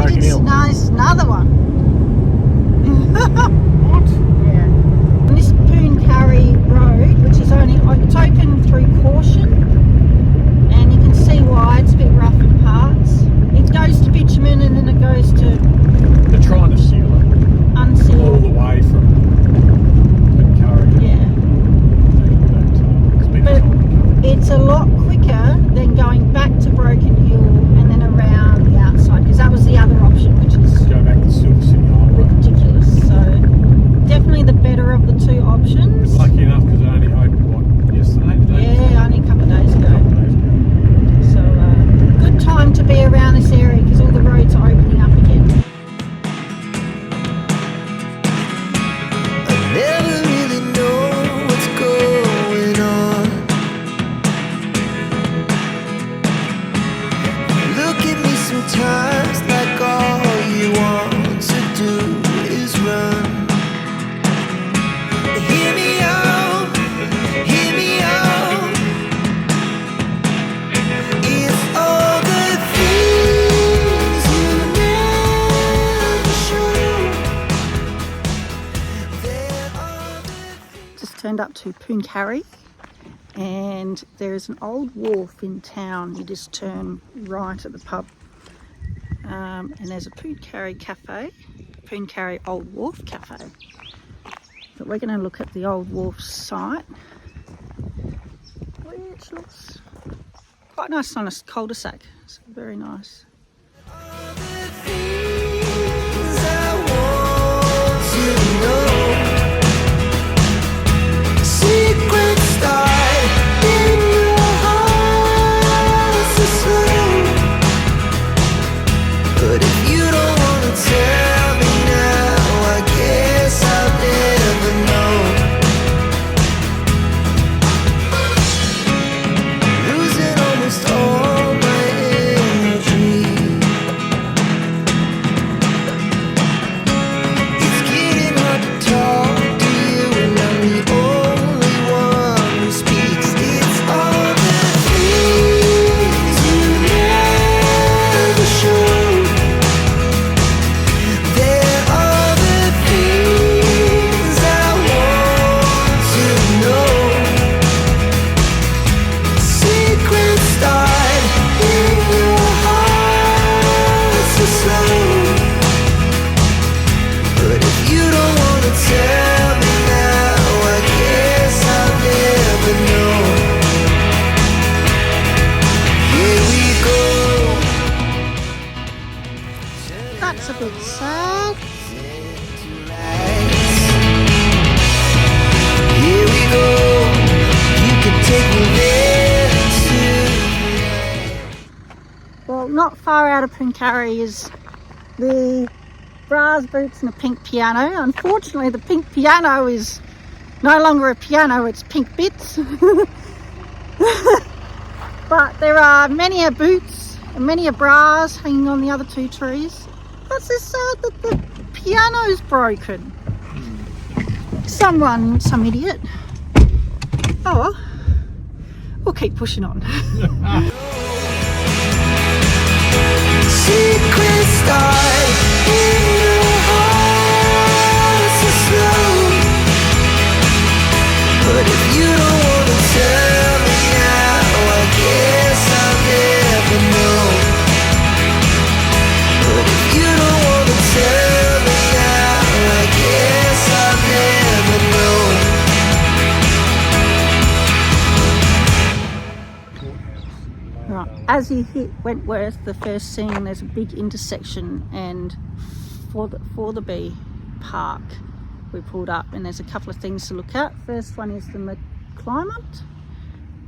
Broken Hill. No, this is another one. What? Yeah. And this Pooncarry Road, which is it's open through caution, and you can see why it's a bit rough in parts. It goes to bitumen and then it goes to They're trying to seal it unsealed. all the way from Pooncarry. Yeah. But it's a lot quicker than going back to Broken Hill and then around the outside, because that was the other option, which is Go back to Silver City Highway. ridiculous. So definitely the better of the two options. Lucky enough because it only opened, yesterday? Yeah, only a couple of days ago. So good time to be around this area because all the roads are opening up again. I never really know what's going on. Look at me sometimes like all you want to do is run. Hear me out, hear me out. It's all the things you never show. There are the Just turned up to Pooncarry, and there is an old wharf in town. You just turn right at the pub, and there's a Pooncarry cafe, Pooncarry Old Wharf Cafe. But we're going to look at the Old Wharf site, which looks quite nice on a cul-de-sac. It's very nice. things I want to know. Secret start in your heart so slow. But if you don't wanna tell me now, I guess I'll never know. Losing almost all my energy. It's getting hard to talk to you, and I'm the only one who speaks. It's all the things you never show. There are the things I want to know. Secret start in your heart so slow. But if you don't wanna tell me now, I guess I'll never know. Here we go. That's a bit sad. Here we go. You can take me there too. Well, not far out of Pooncarry is the brass boots and the pink piano. Unfortunately, the pink piano is no longer a piano, it's pink bits. But there are many a boots and many a bras hanging on the other two trees. That's just sad that the piano's broken. Some idiot. Oh well, we'll keep pushing on. Secret start in your heart so slow. But if you don't wanna tell me now, I guess I'll never know. But if you don't wanna tell me now, I guess I'll never know. Right. As you hit Wentworth, the first scene, there's a big intersection, and Fotherby Park we pulled up, and there's a couple of things to look at. First one is the McClymont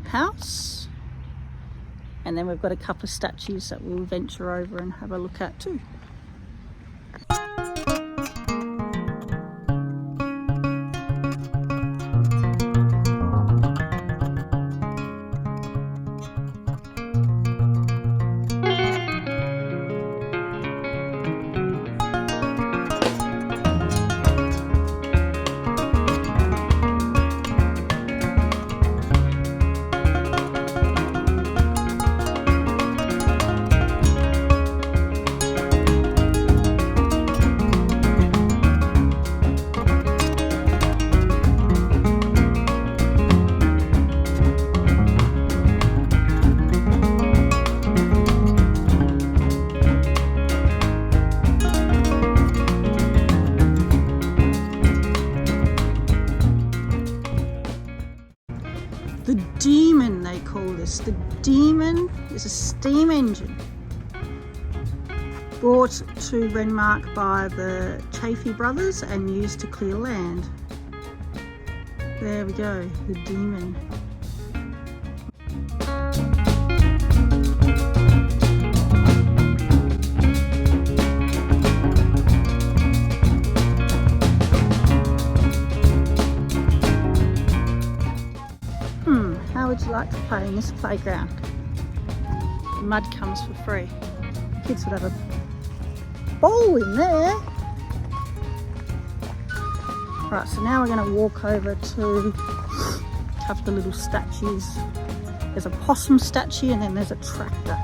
House, and then we've got a couple of statues that we'll venture over and have a look at too. Queensland is a steam engine brought to Renmark by the Chaffee brothers and used to clear land. There we go, the Demon. How would you like to play in this playground? The mud comes for free. Kids would have a ball in there. Right, so now we're going to walk over to a couple of little statues. There's a possum statue and then there's a tractor.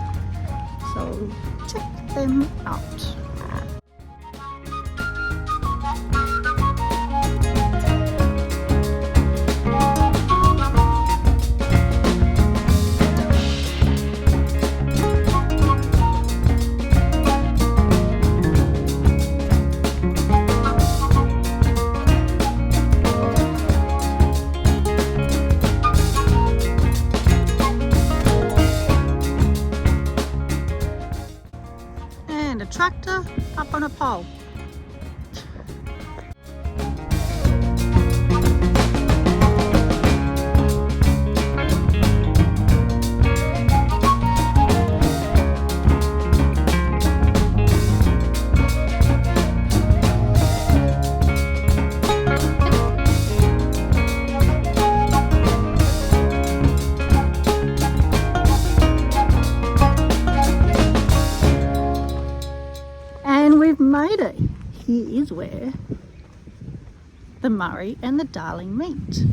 So check them out. And a tractor up on a pole. Made it. Here is where the Murray and the Darling meet.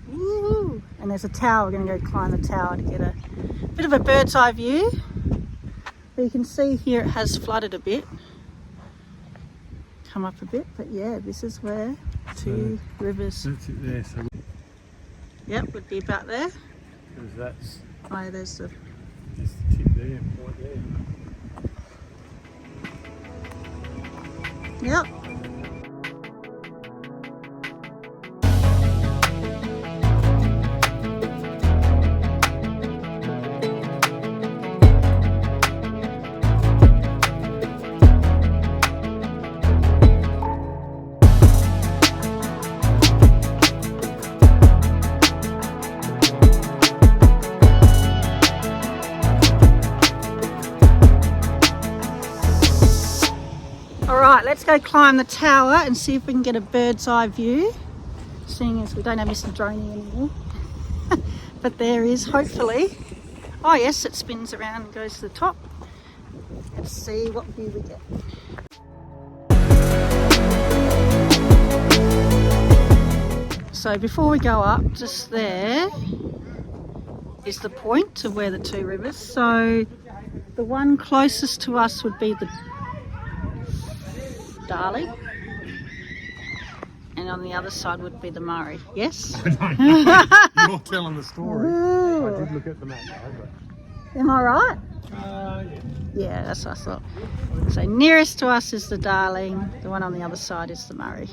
Woo. And there's a tower. We're going to go climb the tower to get a bit of a bird's eye view. But you can see here it has flooded a bit. Come up a bit, but yeah, this is where two rivers. That's it there. So Yep, would be about there. that's Oh, there's the the tip there, right there. Yep. Alright, let's go climb the tower and see if we can get a bird's eye view, seeing as we don't have Mr. Droney anymore. But there is, hopefully. Oh yes, it spins around and goes to the top. Let's see what view we get. So before we go up, just there is the point of where the two rivers. So the one closest to us would be the Darling, and on the other side would be the Murray. Yes? I don't know. You're telling the story. Ooh. I did look at the map though, Am I right? but yeah. Yeah, that's what I thought. So nearest to us is the Darling, the one on the other side is the Murray.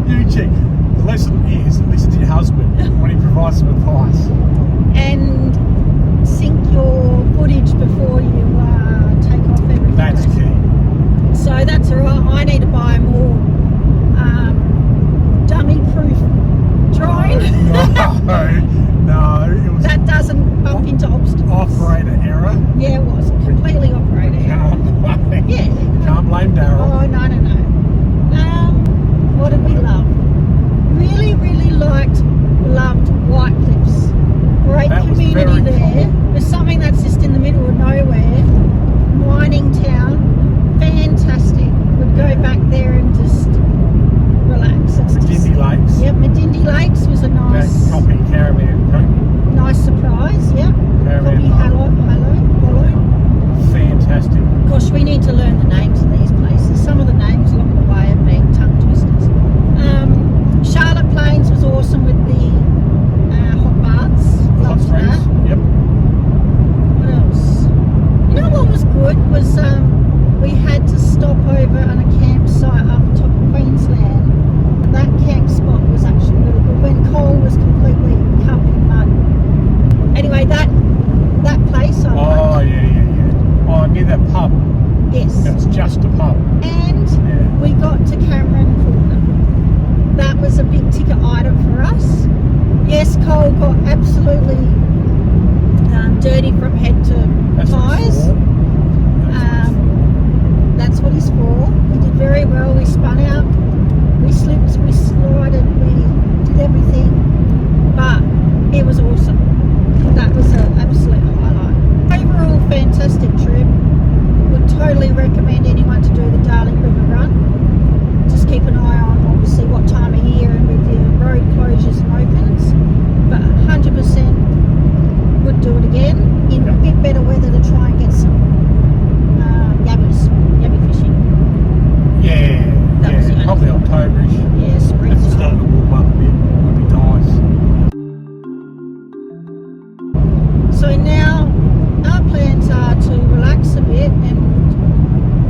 Eugene, the lesson is listen to your husband when he provides some advice. And sync your footage before you take off everything. That's key. So that's alright. I need to buy more dummy-proof drone. No, it was That doesn't bump into obstacles. operator error. Yeah, it was completely operator error. Yeah. Can't blame Daryl. Oh, no. What did we love? Really loved White Cliffs. Great That was community very there. cool. There's something that's just in the middle of nowhere. Mining town. Fantastic. Would go back there and just relax. It's just, Dindy Lakes. yep, Medindi Lakes was a That nice copy caravan. surprise. Yep. Caravan Copy Hollow. Fantastic. Gosh, we need to learn the names of these places. Some of the names along the way have been tongue twisters. Charlotte Plains was awesome with the hot baths. Hot Loved springs. that. Yep. What else? You know what was good was we had to stop over on a campsite up top of Queensland. That camp spot was actually really good when Cole was completely covered in mud. Anyway, that place I Oh, liked. yeah. Oh, near that pub. Yes. That's just a pub. And Yeah. we got to Cameron Corner. That was a big ticket item for us. Yes, Cole got absolutely dirty from head to That's what it's ties. for. That's what he's for. He did very well. We spun out, we slipped, we slided, we did everything. But it was awesome. That was an absolute highlight. Overall, fantastic trip. Would totally recommend anyone to do the Darling River Run. Just keep an eye on obviously what time of year and with the road closures and opens. But 100% would do it again in a bit better weather to try and get some yabby fishing. Yeah. That was the only Probably thing. Octoberish. Yeah, spring It's starting to warm up a bit. Would be nice. So now our plans are to relax a bit, and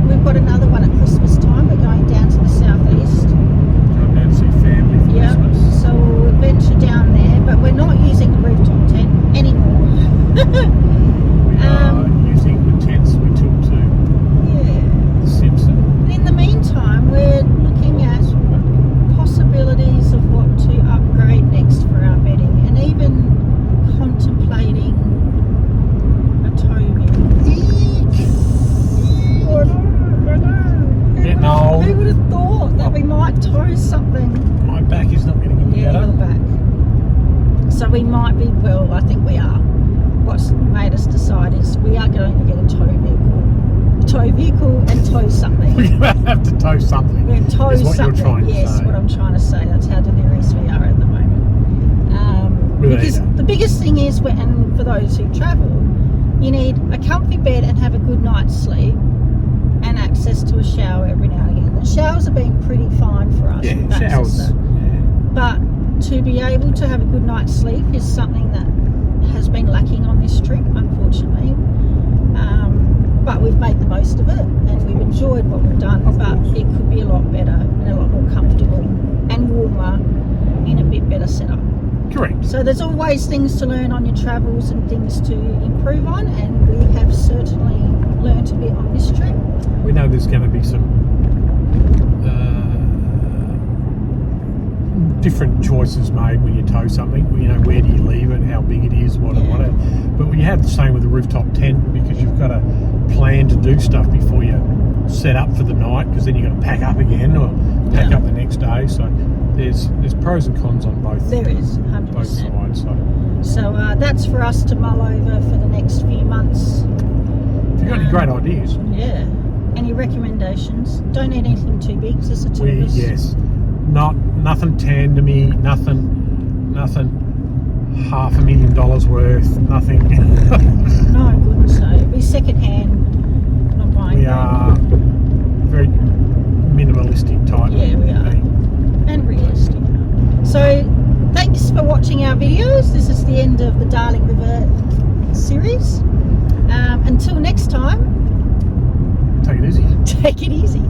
we've got another one at Christmas time. We're going down to the southeast. Go down to see family for Yeah. Christmas. So we'll venture down there, but we're not using the rooftop tent anymore. We are using the tents we took to Yeah. the Simpson. In the meantime, we're looking at possibilities of what to upgrade next for our bedding, and even contemplating a tow vehicle. Getting old. Who would have thought that we might tow something? My back is not getting any Yeah, better. you're back. So we might be, well, I think we are. What's made us decide is we are going to get a tow vehicle. And tow something. We're going to have to tow something. We're going to tow is what something. You're trying to Yes, say. what I'm trying to say. That's how delirious we are at the moment. Because Either. the biggest thing is, and for those who travel, you need a comfy bed and have a good night's sleep, and access to a shower every now and again. The showers have been pretty fine for us. Yeah, We've accessed showers. that. Yeah. But to be able to have a good night's sleep is something that has been lacking on this trip, unfortunately. But we've made the most of it, and we've enjoyed what we've done. But it could be a lot better and a lot more comfortable and warmer in a bit better setup. Correct. So there's always things to learn on your travels and things to improve on, and we have certainly learned a bit on this trip. We know there's going to be some different choices made when you tow something. You know, where do you leave it, how big it is, whatever. But we have the same with the rooftop tent, because you've got to plan to do stuff before you set up for the night, because then you've got to pack up again or pack up the next day. So there's pros and cons on both. There is, 100%. Both sides. So that's for us to mull over for the next few months. If you've got any great ideas, Yeah. Any recommendations? Don't need anything too big, just the two of us. yes, nothing tandemy, nothing $500,000 worth, nothing. No, goodness no. It'll be second hand, not buying. We are very minimalistic type. Yeah, we are. And realistic. So thanks for watching our videos. This is the end of the Darling River series. Until next time. Take it it easy. Take it easy.